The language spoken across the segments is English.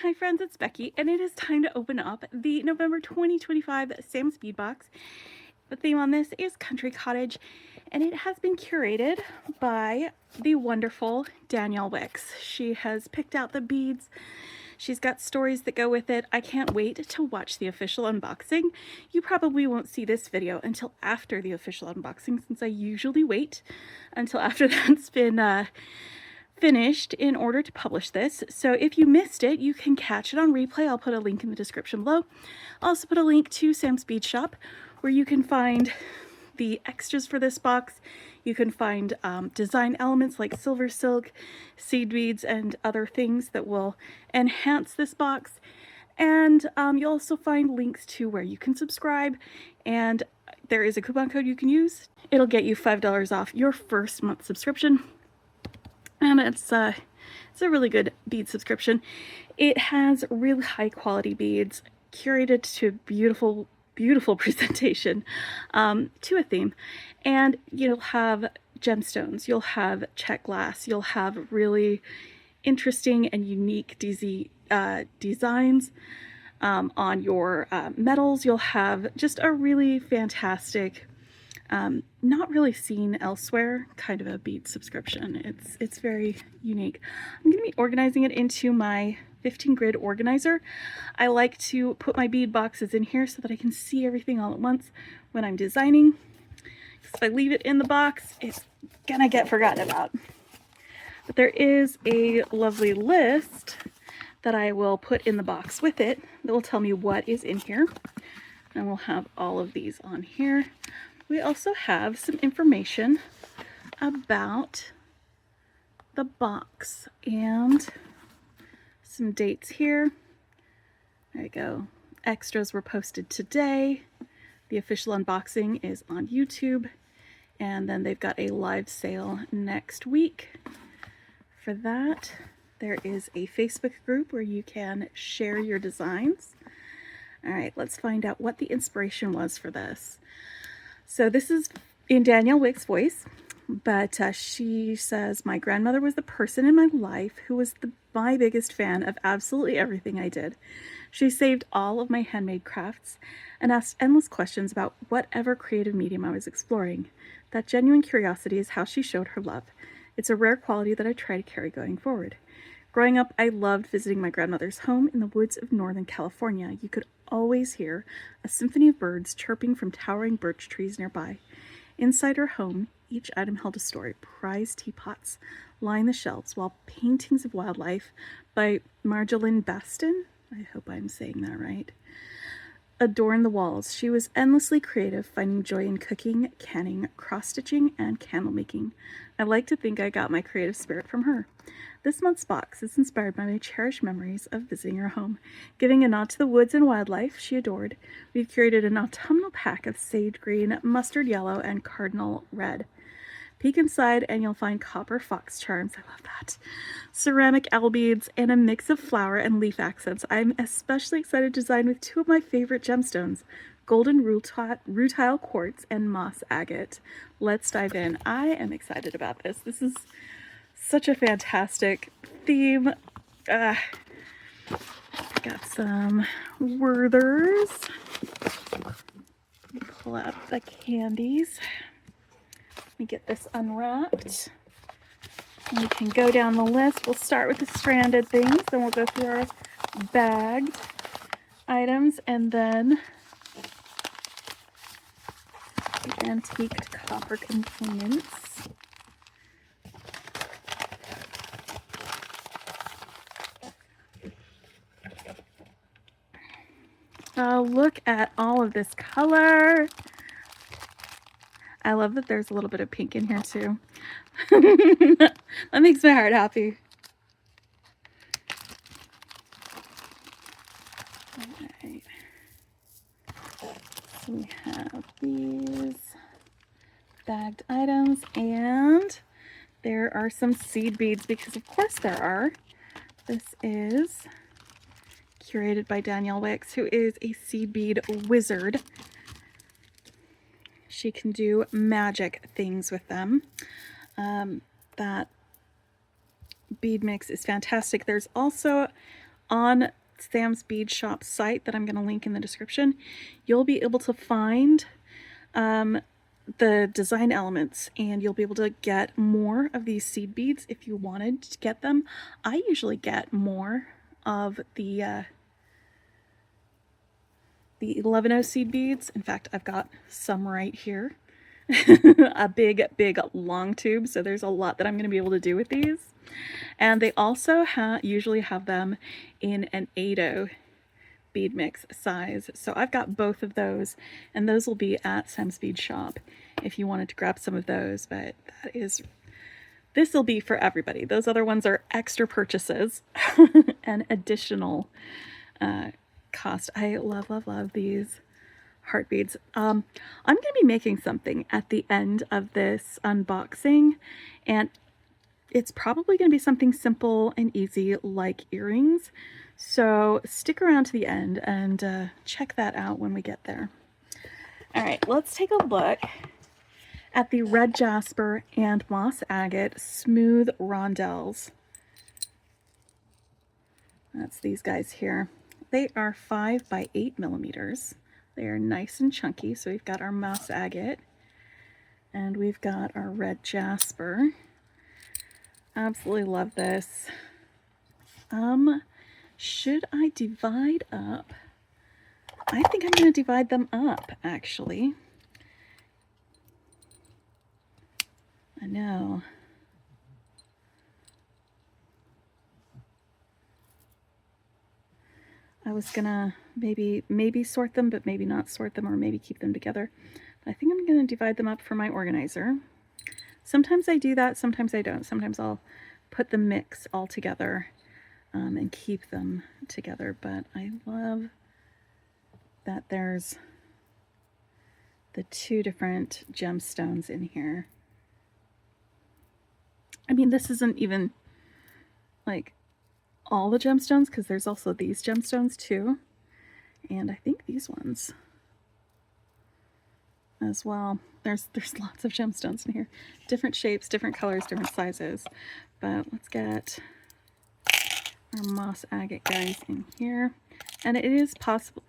Hi friends, it's Becky, and it is time to open up the November 2025 Sam's Bead Box. The theme on this is Country Cottage, and it has been curated by the wonderful Danielle Wickes. She has picked out the beads. She's got stories that go with it. I can't wait to watch the official unboxing. You probably won't see this video until after the official unboxing, since I usually wait until after that's been finished in order to publish this. So if you missed it, you can catch it on replay. I'll put a link in the description below. I'll also put a link to Sam's Bead Shop where you can find the extras for this box. You can find design elements like silver silk, seed beads, and other things that will enhance this box. And you'll also find links to where you can subscribe, and there is a coupon code you can use. It'll get you $5 off your first month subscription. And it's a really good bead subscription. It has really high quality beads curated to beautiful presentation to a theme. And you'll have gemstones, you'll have Czech glass, you'll have really interesting and unique designs on your metals. You'll have just a really fantastic, not really seen elsewhere kind of a bead subscription. It's very unique. I'm going to be organizing it into my 15 grid organizer. I like to put my bead boxes in here so that I can see everything all at once when I'm designing. If I leave it in the box, it's gonna get forgotten about. But there is a lovely list that I will put in the box with it that will tell me what is in here. And we'll have all of these on here. We also have some information about the box and some dates here. There you go. Extras were posted today. The official unboxing is on YouTube. And then they've got a live sale next week. For that, there is a Facebook group where you can share your designs. All right, let's find out what the inspiration was for this. So this is in Danielle Wickes' voice, but she says, my grandmother was the person in my life who was my biggest fan of absolutely everything I did. She saved all of my handmade crafts and asked endless questions about whatever creative medium I was exploring. That genuine curiosity is how she showed her love. It's a rare quality that I try to carry going forward. Growing up, I loved visiting my grandmother's home in the woods of Northern California. You could always hear a symphony of birds chirping from towering birch trees nearby. Inside her home, each item held a story. Prized teapots lined the shelves, while paintings of wildlife by Marjolaine Baston, I hope I'm saying that right, adorned the walls. She was endlessly creative, finding joy in cooking, canning, cross-stitching, and candle making. I like to think I got my creative spirit from her. This month's box is inspired by my cherished memories of visiting her home. Giving a nod to the woods and wildlife she adored, we've curated an autumnal pack of sage green, mustard yellow, and cardinal red. Peek inside and you'll find copper fox charms, I love that, ceramic owl beads, and a mix of flower and leaf accents. I'm especially excited to design with two of my favorite gemstones, golden rutile quartz and moss agate. Let's dive in. I am excited about this. This is such a fantastic theme. Got some Werthers. Pull out the candies. Let me get this unwrapped. And we can go down the list. We'll start with the stranded things, then we'll go through our bagged items, and then the antiqued copper components. Oh, look at all of this color. I love that there's a little bit of pink in here too. That makes my heart happy. All right. So we have these bagged items, and there are some seed beads, because of course there are. This is curated by Danielle Wickes, who is a seed bead wizard. She can do magic things with them. That bead mix is fantastic. There's also on Sam's Bead Shop site that I'm going to link in the description, you'll be able to find the design elements, and you'll be able to get more of these seed beads if you wanted to get them. I usually get more of the 11-0 seed beads. In fact, I've got some right here. A big long tube, so there's a lot that I'm going to be able to do with these. And they also usually have them in an 8-0 bead mix size, so I've got both of those, and those will be at Sam's Bead Shop if you wanted to grab some of those. But this will be for everybody. Those other ones are extra purchases and additional cost. I love these heart beads. I'm going to be making something at the end of this unboxing, and it's probably going to be something simple and easy like earrings. So stick around to the end and check that out when we get there. All right, let's take a look at the red jasper and moss agate smooth rondelles. That's these guys here. They are 5 by 8 millimeters. They are nice and chunky. So we've got our moss agate and we've got our red jasper. Absolutely love this. Should I divide up? I think I'm going to divide them up, actually. I know. I was gonna maybe sort them, but maybe not sort them, or maybe keep them together. But I think I'm gonna divide them up for my organizer. Sometimes I do that, sometimes I don't. Sometimes I'll put the mix all together and keep them together. But I love that there's the 2 different gemstones in here. I mean, this isn't even like all the gemstones, because there's also these gemstones too, and I think these ones as well. There's lots of gemstones in here, different shapes, different colors, different sizes. But let's get our moss agate guys in here, and it is possible,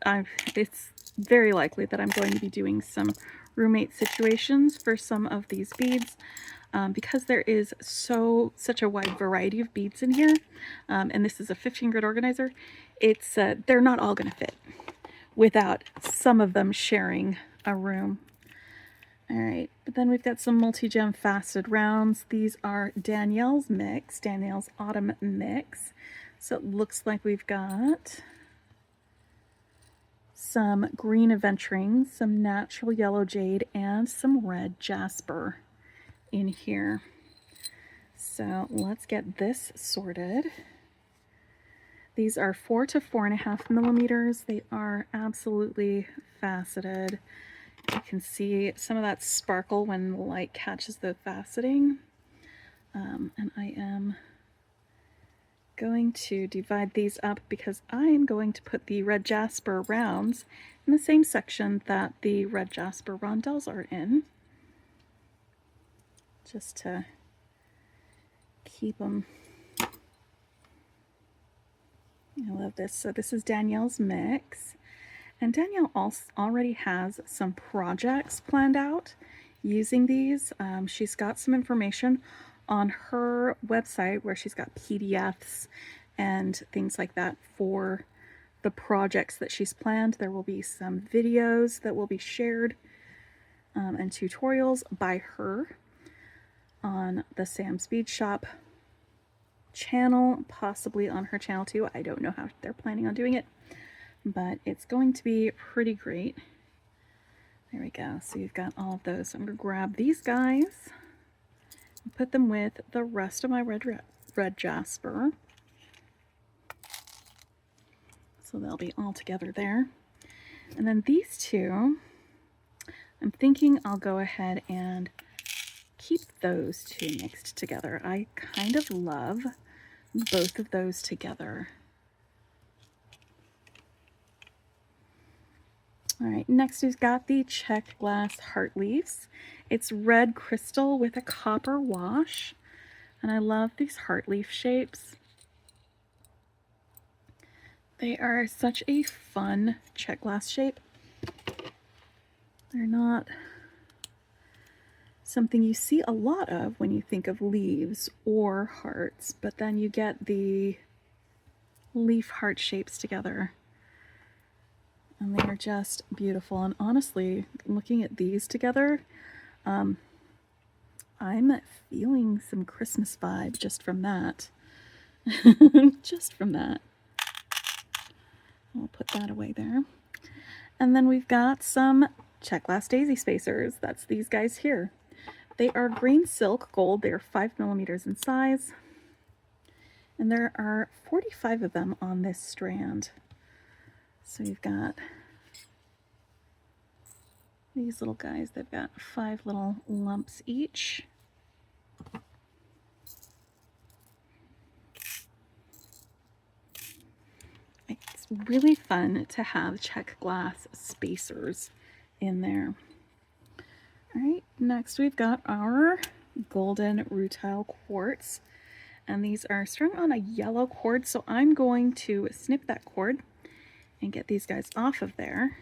it's very likely that I'm going to be doing some roommate situations for some of these beads. Because there is such a wide variety of beads in here, and this is a 15 grit organizer, it's they're not all going to fit without some of them sharing a room. All right, but then we've got some multi-gem faceted rounds. These are Danielle's mix, Danielle's autumn mix. So it looks like we've got some green aventurine, some natural yellow jade, and some red jasper in here. So let's get this sorted. These are 4 to 4.5 millimeters. They are absolutely faceted. You can see some of that sparkle when the light catches the faceting. And I am going to divide these up because I am going to put the red jasper rounds in the same section that the red jasper rondelles are in, just to keep them. I love this. So this is Danielle's mix, and Danielle also already has some projects planned out using these. She's got some information on her website where she's got PDFs and things like that for the projects that she's planned. There will be some videos that will be shared and tutorials by her on the Sam's Bead Shop channel, possibly on her channel too. I don't know how they're planning on doing it, but it's going to be pretty great. There we go. So you've got all of those. So I'm going to grab these guys and put them with the rest of my red jasper. So they'll be all together there. And then these two, I'm thinking I'll go ahead and keep those 2 mixed together. I kind of love both of those together. All right, next we've got the Czech glass heart leaves. It's red crystal with a copper wash, and I love these heart leaf shapes. They are such a fun Czech glass shape. They're not something you see a lot of when you think of leaves or hearts, but then you get the leaf heart shapes together. And they are just beautiful. And honestly, looking at these together, I'm feeling some Christmas vibe just from that. Just from that. I'll put that away there. And then we've got some Czech glass daisy spacers. That's these guys here. They are green silk gold. They are 5 millimeters in size. And there are 45 of them on this strand. So you've got these little guys. They've got 5 little lumps each. It's really fun to have Czech glass spacers in there. All right, next we've got our golden rutile quartz, and these are strung on a yellow cord, so I'm going to snip that cord and get these guys off of there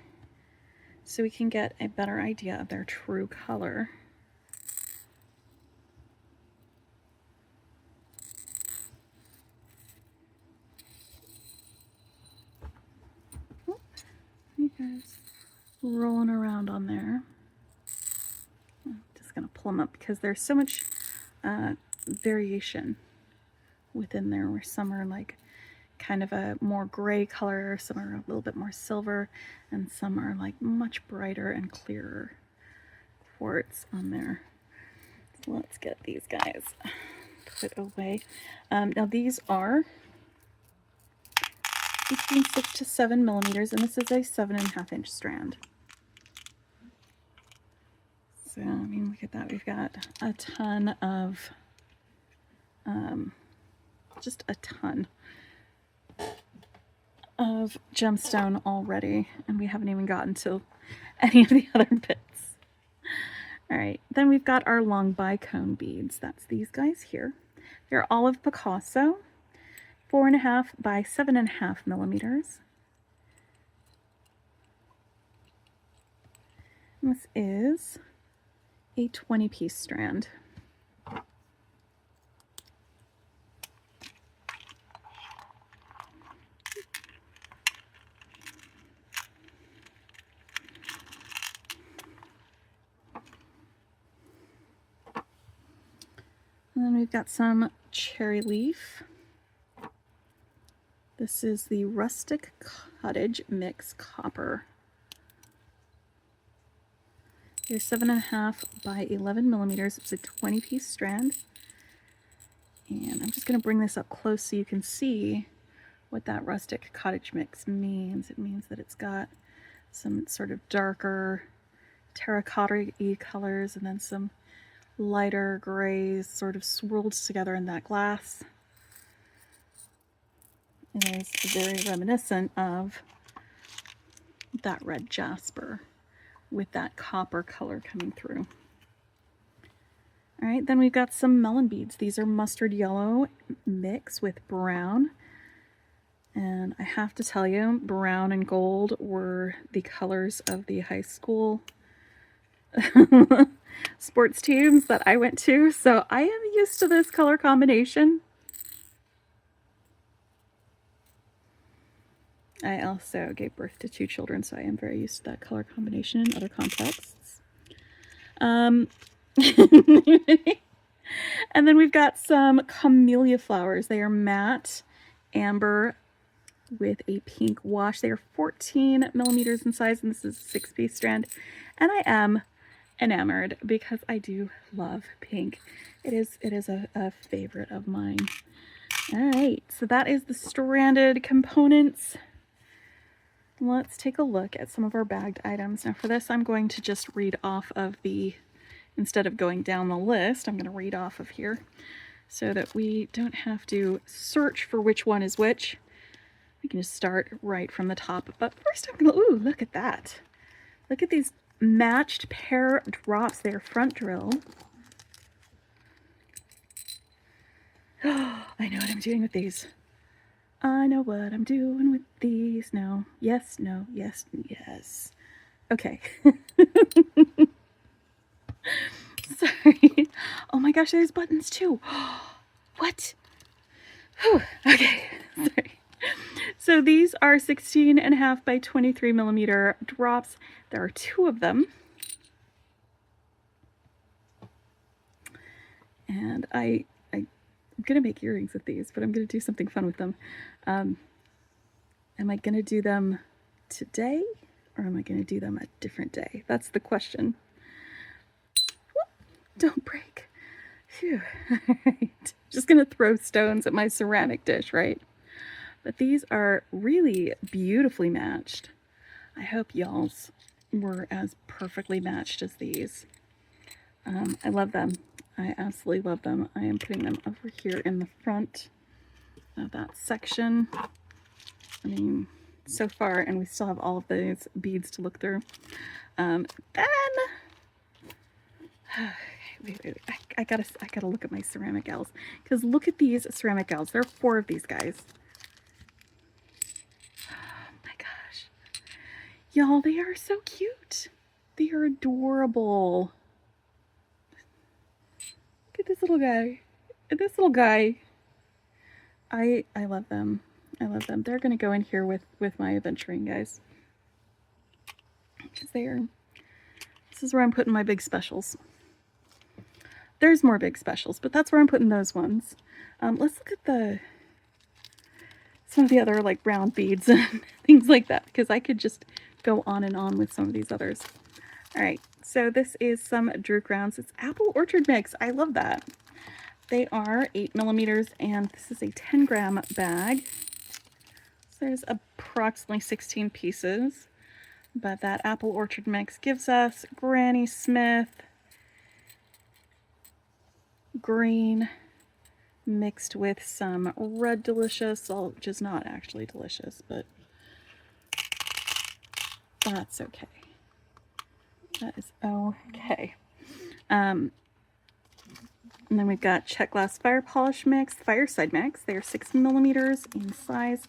so we can get a better idea of their true color. You guys rolling around on there. I'm just going to pull them up because there's so much variation within there, where some are like kind of a more gray color, some are a little bit more silver, and some are like much brighter and clearer quartz on there. So let's get these guys put away. Now these are between 6 to 7 millimeters, and this is a 7.5 inch strand. So, I mean, look at that. We've got a ton of, just a ton of gemstone already, and we haven't even gotten to any of the other bits. All right, then we've got our long bicone beads. That's these guys here. They're olive Picasso, 4.5 by 7.5 millimeters. And this is a 20-piece strand. And then we've got some cherry leaf. This is the Rustic Cottage Mix Copper. Here's 7.5 by 11 millimeters. It's a 20-piece strand. And I'm just going to bring this up close so you can see what that Rustic Cottage Mix means. It means that it's got some sort of darker terracotta-y colors and then some lighter grays sort of swirled together in that glass. It is very reminiscent of that red jasper with that copper color coming through. All right, then we've got some melon beads. These are mustard yellow mix with brown. And I have to tell you, brown and gold were the colors of the high school sports teams that I went to. So I am used to this color combination. I also gave birth to 2 children, so I am very used to that color combination in other contexts. And then we've got some camellia flowers. They are matte amber with a pink wash. They are 14 millimeters in size, and this is a 6-piece strand. And I am enamored because I do love pink. It is a favorite of mine. All right, so that is the stranded components. Let's take a look at some of our bagged items. Now for this, I'm going to just read off of the, instead of going down the list, I'm going to read off of here so that we don't have to search for which one is which. We can just start right from the top. But first I'm going to, ooh, look at that. Look at these matched pear drops. They are front drill. I know what I'm doing with these. I know what I'm doing with these now. Yes, no, yes, yes. Okay. Sorry. Oh my gosh, there's buttons too. What? Whew. Okay. Sorry. So these are 16.5 by 23 millimeter drops. There are 2 of them. And I'm going to make earrings with these, but I'm going to do something fun with them. Am I going to do them today, or am I going to do them a different day? That's the question. Whoop, don't break. Phew. All right. Just going to throw stones at my ceramic dish, right? But these are really beautifully matched. I hope y'all's were as perfectly matched as these. I love them. I absolutely love them. I am putting them over here in the front of that section. I mean, so far, and we still have all of those beads to look through. Then, wait. I gotta look at my ceramic gals, because look at these ceramic gals. There are 4 of these guys. Oh my gosh, y'all, they are so cute. They are adorable. Look at this little guy. This little guy. I love them. I love them. They're gonna go in here with my adventuring guys, because this is where I'm putting my big specials. There's more big specials, but that's where I'm putting those ones. Let's look at some of the other like round beads and things like that, because I could just go on and on with some of these others. All right, so this is some Drew Crowns. It's Apple Orchard Mix. I love that. They are 8 millimeters, and this is a 10-gram bag. So there's approximately 16 pieces, but that Apple Orchard Mix gives us Granny Smith green mixed with some red delicious, which is not actually delicious, but that's okay. That is okay. And then we've got Czech Glass Fire Polish Mix, Fireside Mix. They are 6 millimeters in size.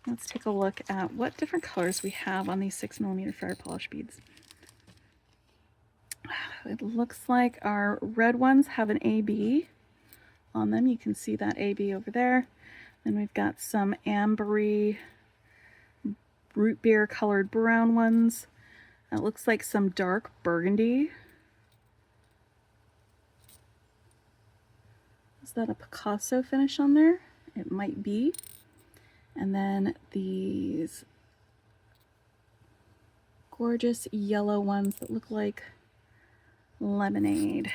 Let's take a look at what different colors we have on these 6 millimeter fire polish beads. It looks like our red ones have an AB on them. You can see that AB over there. Then we've got some ambery root beer colored brown ones. It looks like some dark burgundy. Is that a Picasso finish on there? It might be. And then these gorgeous yellow ones that look like lemonade.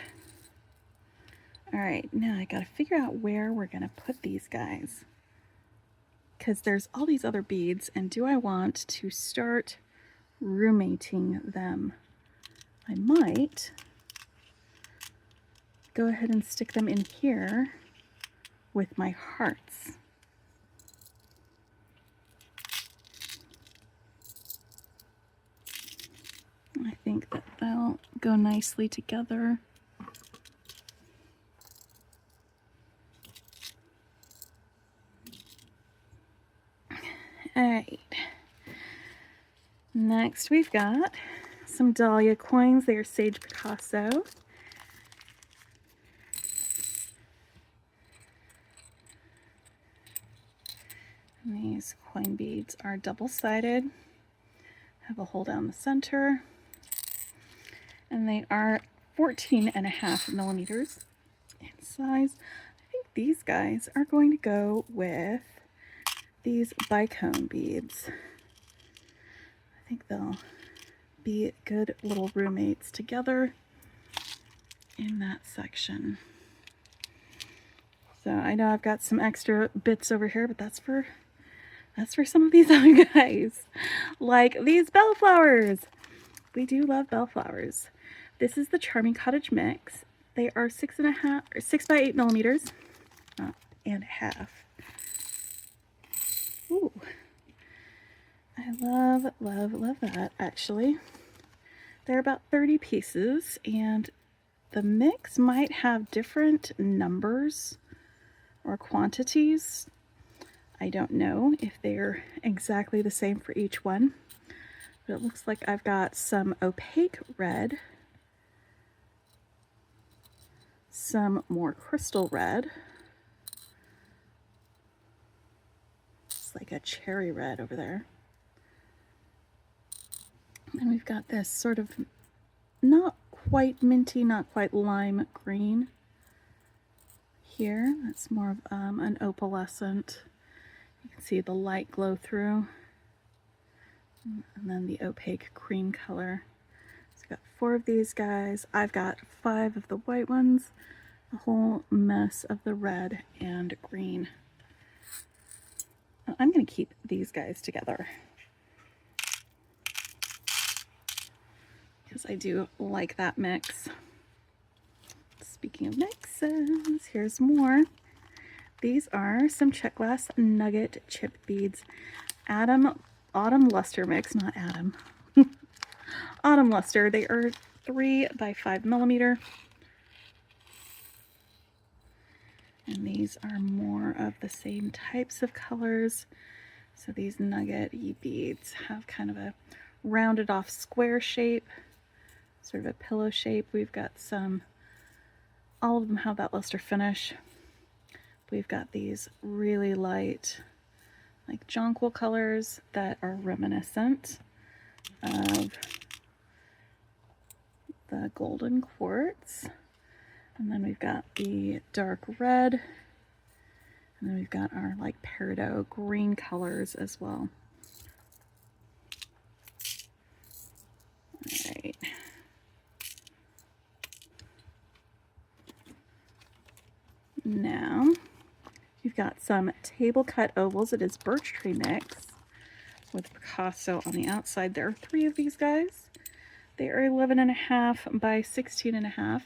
All right, now I gotta figure out where we're gonna put these guys, because there's all these other beads, and do I want to start roommating them? I might go ahead and stick them in here with my hearts. I think that they'll go nicely together. All right. Next, we've got some Dahlia coins. They are Sage Picasso. And these coin beads are double-sided. Have a hole down the center. And they are 14.5 millimeters in size. I think these guys are going to go with these bicone beads. I think they'll be good little roommates together in that section. So I know I've got some extra bits over here, but that's for some of these other guys, like these bellflowers. We do love bellflowers. This is the Charming Cottage Mix. They are 6 by 8 millimeters and a half. Ooh, I love that, actually. They're about 30 pieces, and the mix might have different numbers or quantities. I don't know if they're exactly the same for each one, but it looks like I've got some opaque red, some more crystal red. It's like a cherry red over there. And we've got this sort of not quite minty, not quite lime green here. That's more of an opalescent. You can see the light glow through. And then the opaque cream color. So I've got 4 of these guys. I've got 5 of the white ones, a whole mess of the red and green. I'm going to keep these guys together because I do like that mix. Speaking of mixes, here's more. These are some Czech glass nugget chip beads. Autumn luster mix, not Adam. Autumn luster. They are 3 by 5 millimeter. And these are more of the same types of colors. So these nugget beads have kind of a rounded off square shape, sort of a pillow shape. We've got some, all of them have that luster finish. We've got these really light, like jonquil colors that are reminiscent of the golden quartz. And then we've got the dark red. And then we've got our like peridot green colors as well. All right. Now, you've got some table cut ovals. It is birch tree mix with Picasso on the outside. There are 3 of these guys. They are 11.5 by 16.5.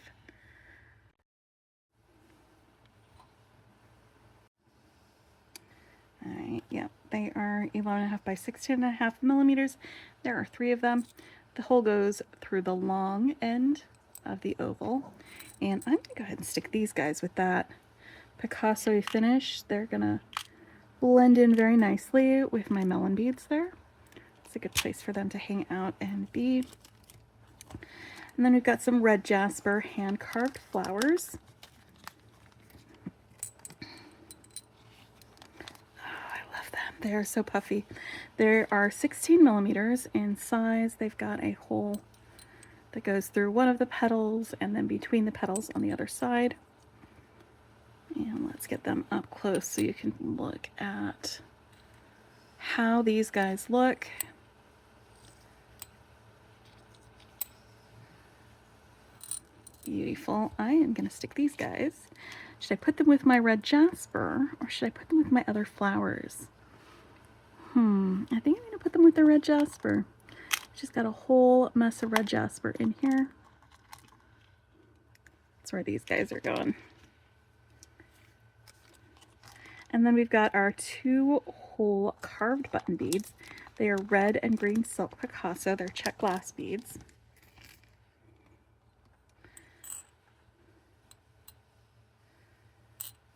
All right, yeah, they are 11.5 by 16.5 millimeters. There are 3 of them. The hole goes through the long end of the oval. And I'm gonna go ahead and stick these guys with that Picasso finish. They're gonna blend in very nicely with my melon beads there. It's a good place for them to hang out and be. And then we've got some red jasper hand-carved flowers. They are so puffy. There are 16 millimeters in size. They've got a hole that goes through one of the petals and then between the petals on the other side. And let's get them up close so you can look at how these guys look. Beautiful. I am going to stick these guys. Should I put them with my red jasper or should I put them with my other flowers? I think I'm going to put them with the red jasper. Just got a whole mess of red jasper in here. That's where these guys are going. And then we've got our 2 whole carved button beads. They are red and green silk Picasso. They're Czech glass beads.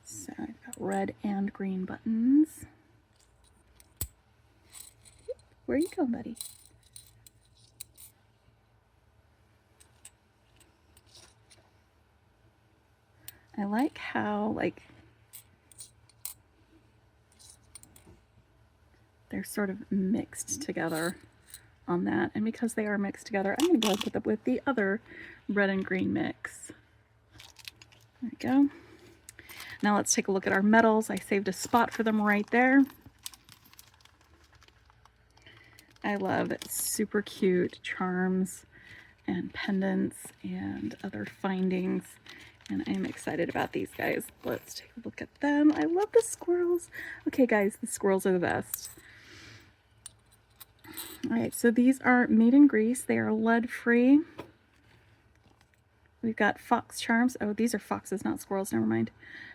So I've got red and green buttons. Where are you going, buddy? I like how, like, they're sort of mixed together on that. And because they are mixed together, I'm going to go with them with the other red and green mix. There we go. Now let's take a look at our metals. I saved a spot for them right there. I love super cute charms and pendants and other findings. And I'm excited about these guys. Let's take a look at them. I love the squirrels. Okay, guys, the squirrels are the best. All right, so these are made in Greece. They are lead-free. We've got fox charms. Oh, these are foxes, not squirrels. Never mind.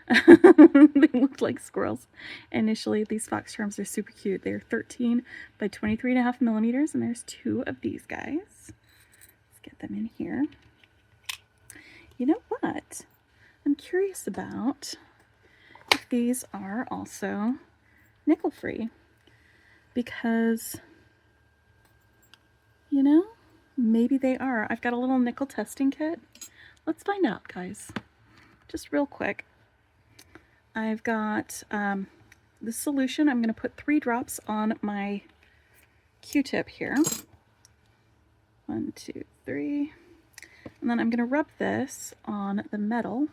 They looked like squirrels. Initially, these fox charms are super cute. They're 13 by 23.5 millimeters, and there's 2 of these guys. Let's get them in here. You know what? I'm curious about if these are also nickel free, because, you know, maybe they are. I've got a little nickel testing kit. Let's find out, guys. Just real quick. I've got the solution. I'm going to put 3 drops on my Q-tip here. 1, 2, 3. And then I'm going to rub this on the metal.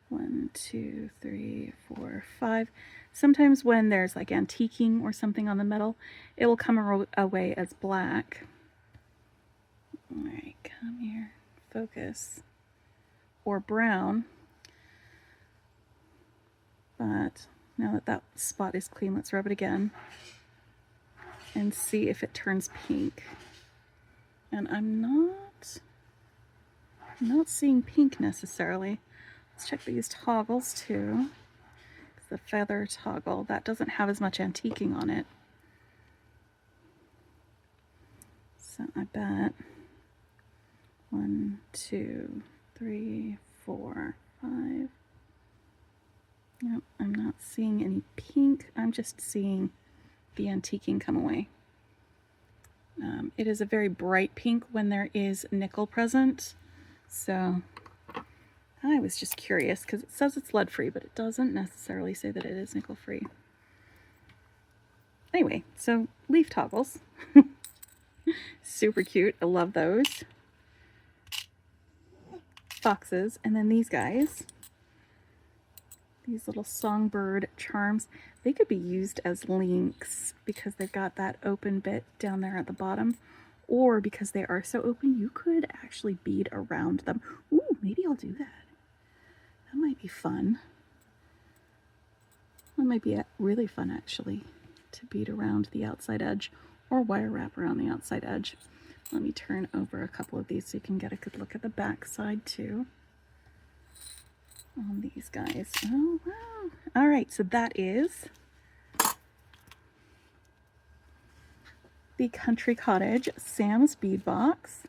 1, 2, 3, 4, 5. Sometimes when there's like antiquing or something on the metal, it will come away as black. All right, come here, focus. Or brown. But now that that spot is clean, let's rub it again and see if it turns pink. And I'm not seeing pink necessarily. Let's check these toggles too. It's the feather toggle. That doesn't have as much antiquing on it. So I bet 1, 2, 3, 4, 5. Yep, I'm not seeing any pink. I'm just seeing the antiquing come away. It is a very bright pink when there is nickel present. So I was just curious because it says it's lead free, but it doesn't necessarily say that it is nickel free. Anyway, so leaf toggles. Super cute. I love those. Foxes. And then these guys. These little songbird charms. They could be used as links because they've got that open bit down there at the bottom. Or because they are so open, you could actually bead around them. Ooh, maybe I'll do that. That might be fun. That might be really fun, actually, to bead around the outside edge or wire wrap around the outside edge. Let me turn over a couple of these so you can get a good look at the back side, too. On these guys. Oh, wow. All right, so that is the Country Cottage Sam's Bead Box,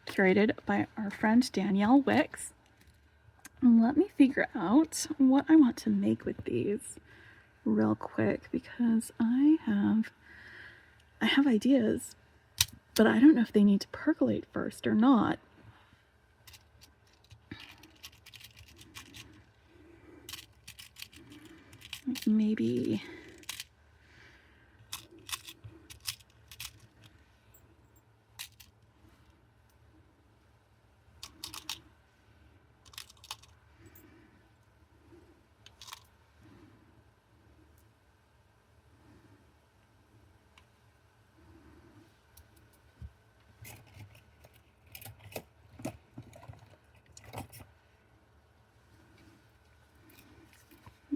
curated by our friend Danielle Wickes. And let me figure out what I want to make with these real quick, because I have ideas, but I don't know if they need to percolate first or not. Maybe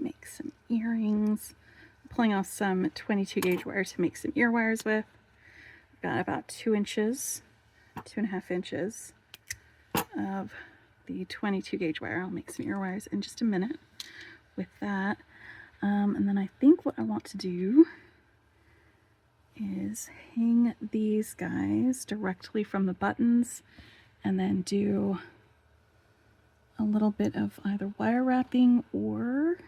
make some earrings. I'm pulling off some 22 gauge wire to make some ear wires with. I've got about 2 inches, 2.5 inches of the 22 gauge wire. I'll make some ear wires in just a minute with that. And then I think what I want to do is hang these guys directly from the buttons and then do a little bit of either wire wrapping or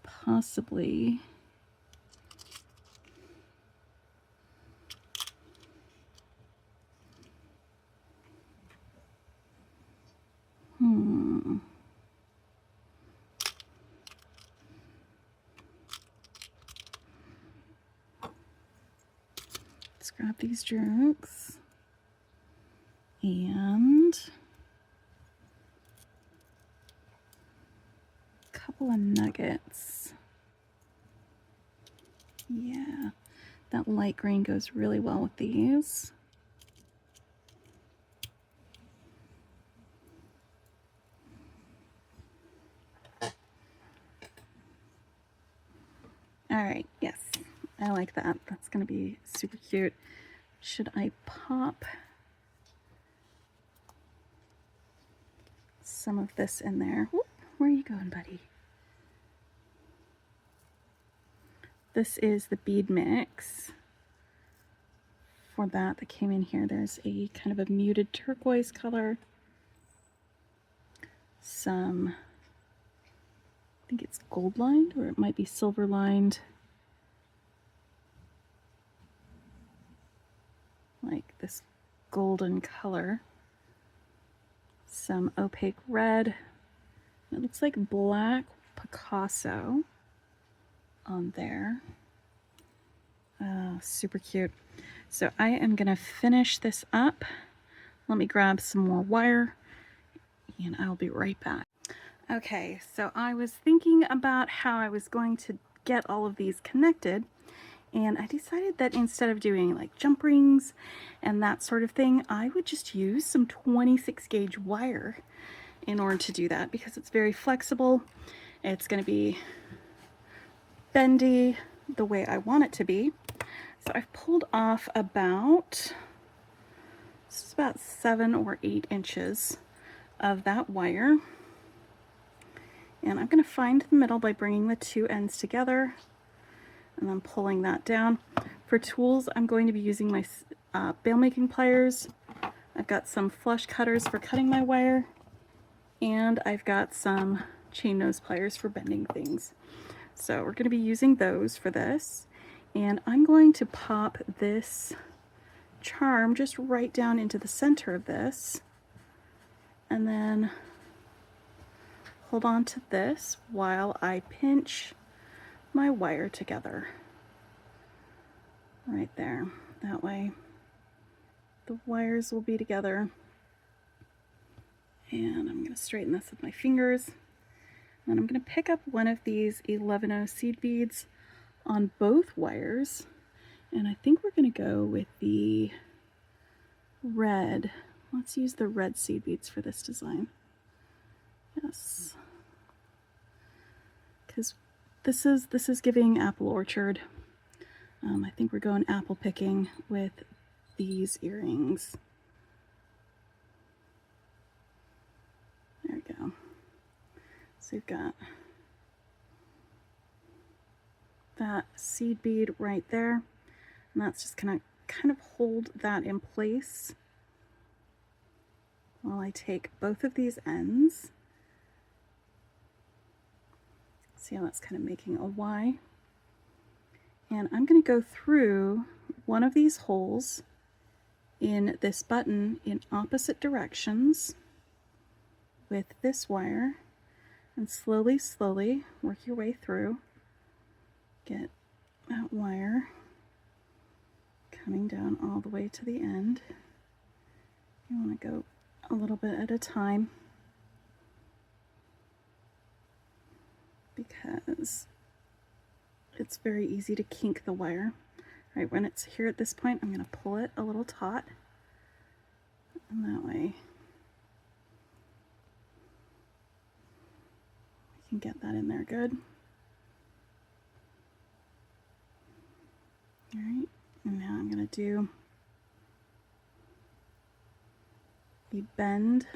possibly let's grab these jerks and a couple of nuggets. Yeah, that light green goes really well with these. All right, yes, I like that. That's going to be super cute. Should I pop some of this in there? Whoop, where are you going, buddy? This is the bead mix for that came in here. There's a kind of a muted turquoise color, some think it's gold lined, or it might be silver lined. Like this golden color. Some opaque red. It looks like black Picasso on there. Oh, super cute. So I am gonna finish this up. Let me grab some more wire and I'll be right back. Okay, so I was thinking about how I was going to get all of these connected, and I decided that instead of doing like jump rings and that sort of thing, I would just use some 26 gauge wire in order to do that, because it's very flexible. It's going to be bendy the way I want it to be. So I've pulled off about 7 or 8 inches of that wire. And I'm going to find the middle by bringing the two ends together and then pulling that down. For tools, I'm going to be using my bail making pliers. I've got some flush cutters for cutting my wire, and I've got some chain nose pliers for bending things. So we're going to be using those for this. And I'm going to pop this charm just right down into the center of this, and then hold on to this while I pinch my wire together. Right there. That way the wires will be together. And I'm going to straighten this with my fingers. And I'm going to pick up one of these 11-0 seed beads on both wires. And I think we're going to go with the red. Let's use the red seed beads for this design. Yes. Because this is giving apple orchard. I think we're going apple picking with these earrings. There we go. So we've got that seed bead right there, and that's just gonna kind of hold that in place while I take both of these ends. See how that's kind of making a Y. And I'm going to go through one of these holes in this button in opposite directions with this wire, and slowly work your way through. Get that wire coming down all the way to the end. You want to go a little bit at a time, because it's very easy to kink the wire. Right when it's here at this point, I'm going to pull it a little taut, and that way we can get that in there good. All right, and now I'm going to do a bend.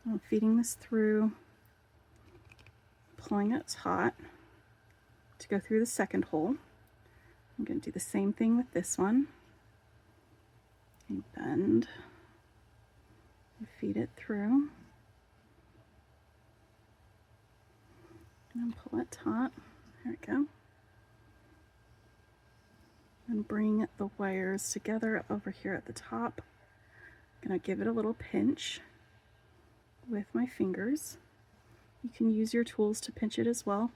I'm feeding this through, pulling it taut to go through the second hole. I'm going to do the same thing with this one. And bend, and feed it through, and then pull it taut. There we go. And bring the wires together over here at the top. I'm going to give it a little pinch with my fingers. You can use your tools to pinch it as well.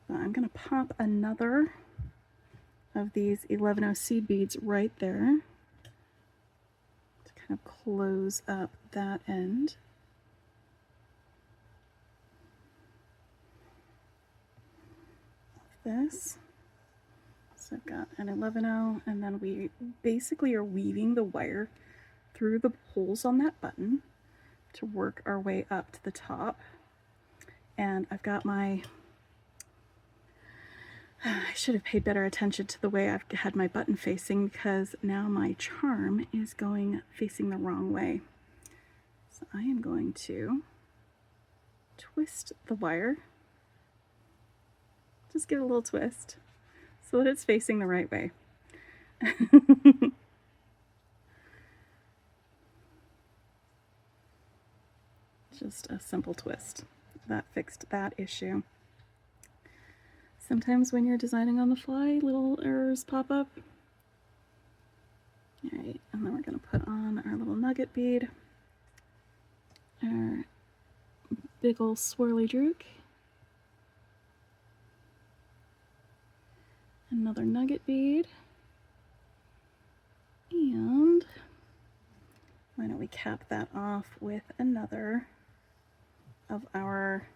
But I'm going to pop another of these 11-0 seed beads right there to kind of close up that end. This. So I've got an 11-0, and then we basically are weaving the wire through the holes on that button to work our way up to the top. And I've got my, I should have paid better attention to the way I've had my button facing, because now my charm is going facing the wrong way. So I am going to twist the wire. Just give it a little twist so that it's facing the right way. Just a simple twist. That fixed that issue. Sometimes when you're designing on the fly, little errors pop up. Alright, and then we're going to put on our little nugget bead, our big ol' swirly drook, another nugget bead, and why don't we cap that off with another of our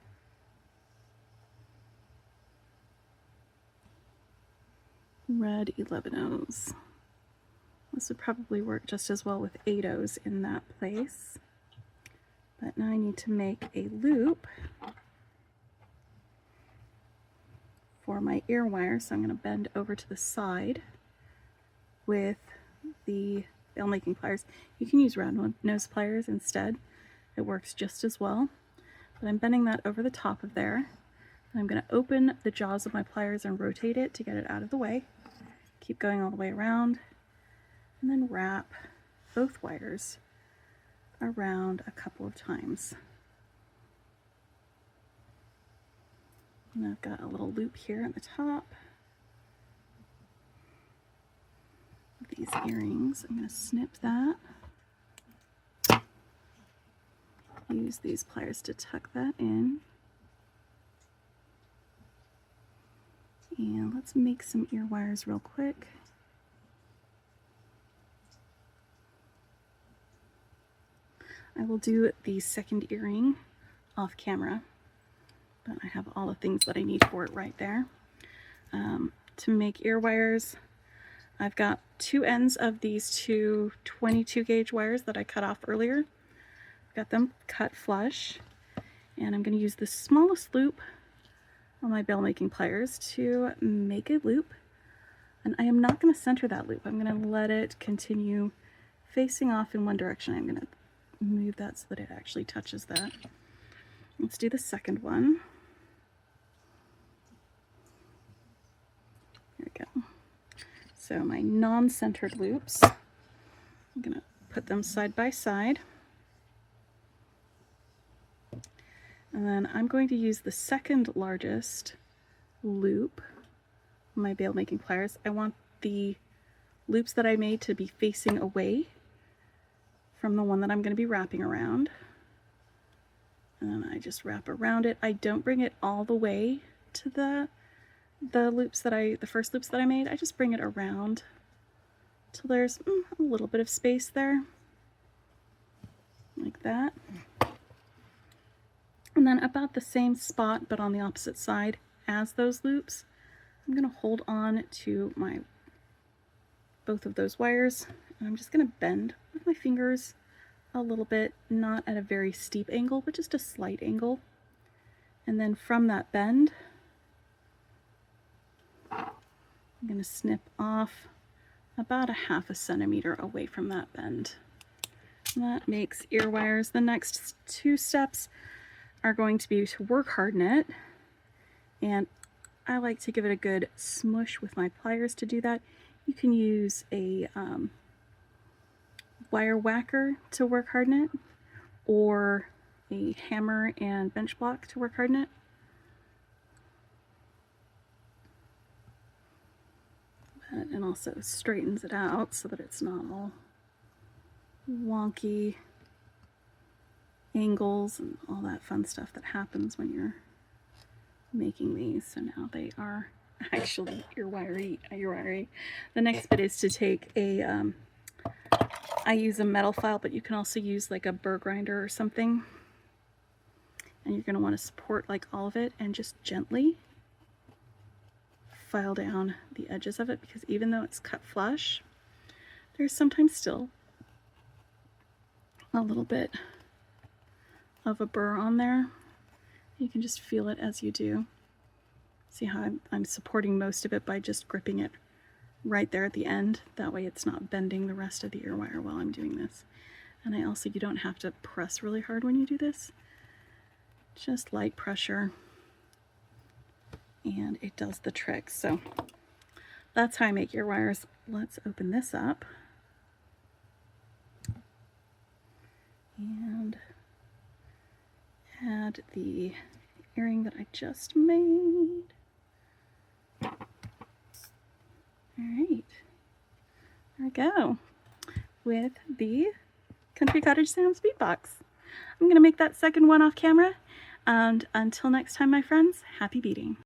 red 11-Os. This would probably work just as well with 8-Os in that place. But now I need to make a loop for my ear wire, so I'm going to bend over to the side with the bail making pliers. You can use round nose pliers instead. It works just as well. But I'm bending that over the top of there. And I'm going to open the jaws of my pliers and rotate it to get it out of the way. Keep going all the way around, and then wrap both wires around a couple of times. And I've got a little loop here at the top of these earrings. I'm going to snip that. Use these pliers to tuck that in. And let's make some ear wires real quick. I will do the second earring off camera, but I have all the things that I need for it right there. To make ear wires, I've got two ends of these two 22 gauge wires that I cut off earlier. Got them cut flush, and I'm going to use the smallest loop on my bail making pliers to make a loop. And I am not going to center that loop. I'm going to let it continue facing off in one direction. I'm going to move that so that it actually touches that. Let's do the second one. There we go. So my non-centered loops, I'm going to put them side by side. And then I'm going to use the second largest loop on my bail making pliers. I want the loops that I made to be facing away from the one that I'm going to be wrapping around. And then I just wrap around it. I don't bring it all the way to the loops that the first loops that I made. I just bring it around till there's a little bit of space there, like that. And then about the same spot, but on the opposite side as those loops, I'm going to hold on to both of those wires, and I'm just going to bend with my fingers a little bit, not at a very steep angle, but just a slight angle. And then from that bend, I'm going to snip off about a 1/2 centimeter away from that bend. And that makes ear wires. The next two steps are going to be to work harden it, and I like to give it a good smush with my pliers to do that. You can use a wire whacker to work harden it, or a hammer and bench block to work harden it. And also straightens it out so that it's not all wonky angles and all that fun stuff that happens when you're making these. So now they are actually ear wiry. The next bit is to take a I use a metal file, but you can also use like a burr grinder or something, and you're going to want to support like all of it and just gently file down the edges of it, because even though it's cut flush, there's sometimes still a little bit of a burr on there. You can just feel it as you do. See how I'm supporting most of it by just gripping it right there at the end. That way it's not bending the rest of the ear wire while I'm doing this. And you don't have to press really hard when you do this. Just light pressure, and it does the trick. So that's how I make ear wires. Let's open this up. And add the earring that I just made. All right, there we go with the Country Cottage Sam's Bead Box. I'm gonna make that second one off camera, and until next time, my friends, happy beading.